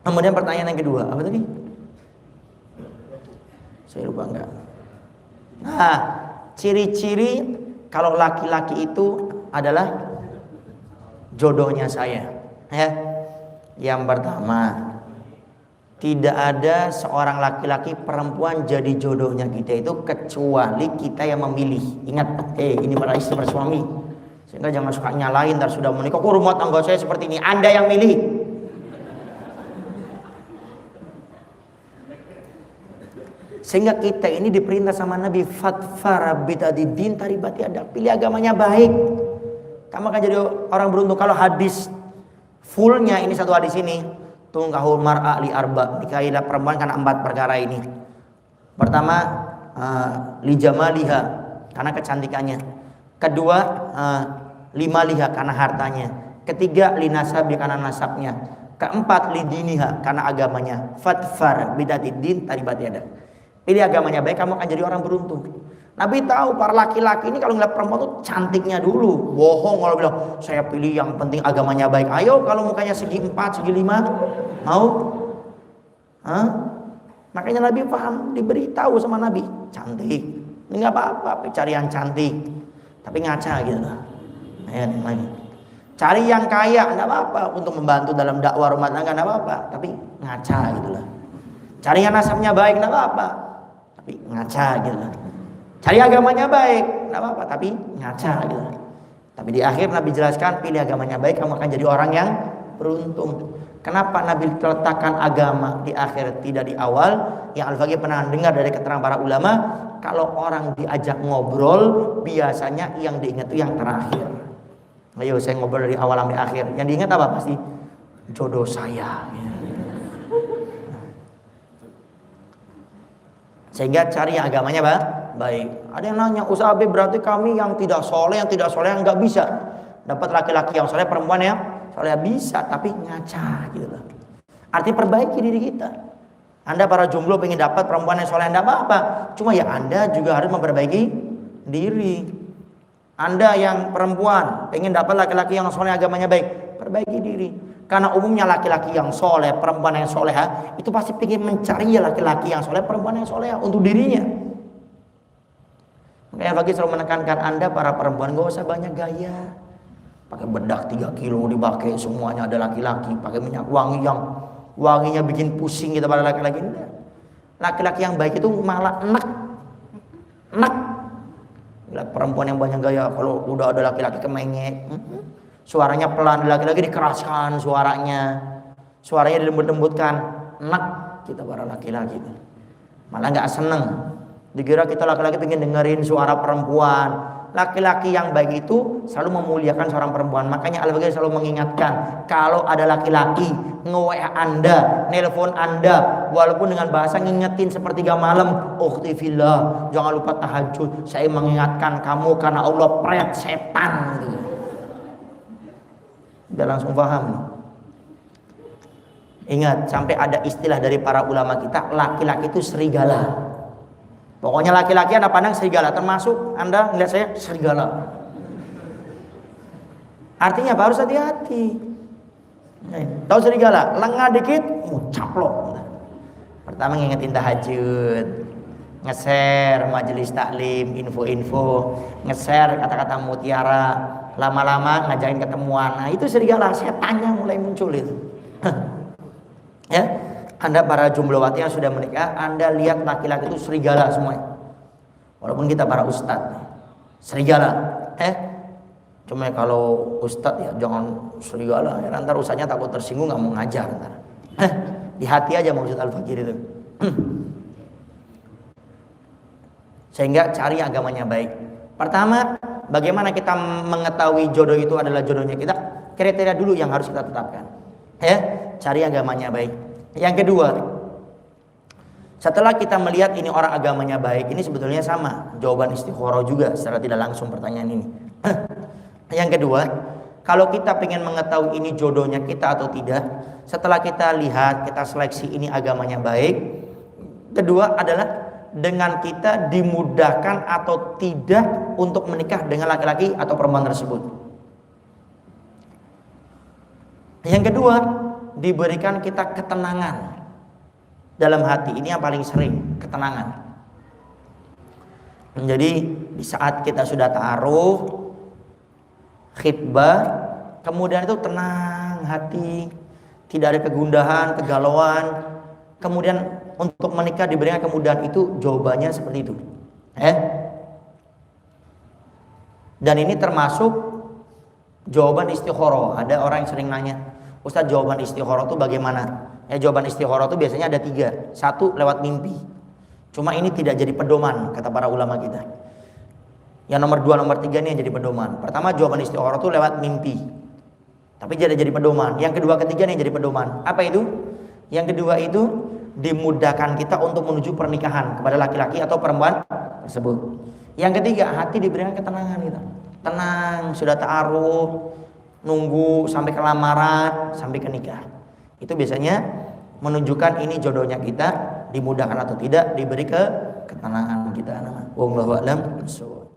Kemudian pertanyaan yang kedua, apa tadi? Saya lupa enggak. Nah, ciri-ciri kalau laki-laki itu adalah jodohnya saya. Ya. Yang pertama, tidak ada seorang laki-laki perempuan jadi jodohnya kita itu kecuali kita yang memilih. Ingat, ini para istri bersuami. Sehingga jangan suka nyalain, ntar sudah menikah, kok rumah tangga saya seperti ini. Anda yang milih. Sehingga kita ini diperintah sama Nabi, fatfara bitadidin taribati ada, pilih agamanya baik, kamu akan jadi orang beruntung. Kalau hadis fullnya ini, satu hadis ini, tungkahul mar'a li arba, nikahilah perempuan karena 4 perkara ini. Pertama, li jamaliha, karena kecantikannya. Kedua, limaliha, karena hartanya. Ketiga, li nasabi, karena nasabnya. Keempat, li diniha, karena agamanya. Fatfar bitadidin taribati ada, pilih agamanya baik, kamu akan jadi orang beruntung. Nabi tahu para laki-laki ini kalau ngeliat perempuan tuh cantiknya dulu. Bohong kalau bilang saya pilih yang penting agamanya baik. Ayo kalau mukanya segi 4, segi 5, mau? Makanya Nabi paham, diberitahu sama Nabi, cantik, ini nggak apa-apa, cari yang cantik, tapi ngaca gitu lah. Cari yang kaya, nggak apa-apa, untuk membantu dalam dakwah rumah tangga, nggak apa-apa, tapi ngaca gitu lah. Cari yang nasabnya baik, nggak apa-apa, tapi ngaca gitu lah. Cari agamanya baik, nggak apa-apa, tapi ngaca gitu. Tapi di akhir Nabi jelaskan, pilih agamanya baik, kamu akan jadi orang yang beruntung. Kenapa Nabi letakkan agama di akhir, tidak di awal? Yang Al-Faqih pernah dengar dari keterangan para ulama, kalau orang diajak ngobrol, biasanya yang diingat itu yang terakhir. Ayo saya ngobrol dari awal sampai akhir, yang diingat apa? Pasti jodoh saya. Sehingga cari yang agamanya baik. Ada yang nanya, Ustaz Habib, berarti kami yang tidak soleh yang nggak bisa dapat laki-laki yang soleh, perempuan yang soleh? Bisa, tapi ngaca gitu loh. Arti perbaiki diri kita. Anda para jomblo pengen dapat perempuan yang soleh, enggak apa-apa, cuma ya Anda juga harus memperbaiki diri. Anda yang perempuan pengen dapat laki-laki yang soleh, agamanya baik, perbaiki diri. Karena umumnya laki-laki yang soleh, perempuan yang soleha, itu pasti pengen mencari ya laki-laki yang soleh, perempuan yang soleha untuk dirinya. Makanya bagi selalu menekankan Anda para perempuan, gak usah banyak gaya. Pakai bedak 3 kilo dipakai, semuanya ada laki-laki. Pakai minyak wangi yang wanginya bikin pusing kita pada laki-laki. Laki-laki yang baik itu malah enak. Lihat perempuan yang banyak gaya, kalau udah ada laki-laki kemengek, suaranya pelan, laki-laki dikeraskan suaranya dilembut-lembutkan, enak kita para laki-laki itu. Malah nggak seneng, dikira kita laki-laki pengen dengerin suara perempuan. Laki-laki yang baik itu selalu memuliakan seorang perempuan. Makanya Al-Baqir selalu mengingatkan, kalau ada laki-laki nge-WA Anda, nelpon Anda, walaupun dengan bahasa ngingetin sepertiga malam, ukhti fillah, jangan lupa tahajud, saya mengingatkan kamu karena Allah, pret setan gitu. Udah langsung paham. Ingat, sampai ada istilah dari para ulama kita, laki-laki itu serigala. Pokoknya laki-laki Anda pandang serigala, termasuk Anda ngeliat saya serigala. Artinya apa? Harus hati-hati. Tahu serigala? Lengah dikit, caplok. Pertama ngingetin tahajud, nge-share majelis taklim, info-info, nge-share kata-kata mutiara, lama-lama ngajakin ketemuan. Nah itu serigala, setannya mulai muncul itu. Ya. Anda para jumblowati yang sudah menikah, Anda lihat laki-laki itu serigala semuanya. Walaupun kita para ustadz, serigala. Cuma kalau ustadz ya jangan serigala. Ya, ntar ustadznya takut tersinggung, nggak mau ngajar. Ntar. Di hati aja maksud Al-Faqir itu. Sehingga cari agamanya baik. Pertama, bagaimana kita mengetahui jodoh itu adalah jodohnya kita? Kriteria dulu yang harus kita tetapkan. Cari agamanya baik. Yang kedua, setelah kita melihat ini orang agamanya baik, ini sebetulnya sama jawaban istikharah juga secara tidak langsung pertanyaan ini. Yang kedua, kalau kita pengen mengetahui ini jodohnya kita atau tidak, setelah kita lihat, kita seleksi ini agamanya baik, kedua adalah dengan kita dimudahkan atau tidak untuk menikah dengan laki-laki atau perempuan tersebut. Yang kedua, diberikan kita ketenangan dalam hati. Ini yang paling sering, ketenangan. Jadi di saat kita sudah ta'aruf, khitbah, kemudian itu tenang hati, tidak ada kegundahan, kegalauan. Kemudian untuk menikah diberikan kemudahan, itu jawabannya seperti itu. Dan ini termasuk jawaban istikharah. Ada orang yang sering nanya, Ustaz, jawaban istikharah itu bagaimana? Jawaban istikharah itu biasanya ada 3. 1 lewat mimpi. Cuma ini tidak jadi pedoman kata para ulama kita. Yang nomor 2, nomor 3 ini yang jadi pedoman. Pertama, jawaban istikharah itu lewat mimpi, tapi tidak jadi pedoman. Yang kedua, ketiga nih yang jadi pedoman. Apa itu? Yang kedua itu dimudahkan kita untuk menuju pernikahan kepada laki-laki atau perempuan tersebut. Yang ketiga, hati diberikan ketenangan gitu. Tenang, sudah ta'aruf, nunggu sampai ke lamaran, sampai ke nikah. Itu biasanya menunjukkan ini jodohnya kita, dimudahkan atau tidak, diberi ketenangan kita. Wallahu a'lam bishawab.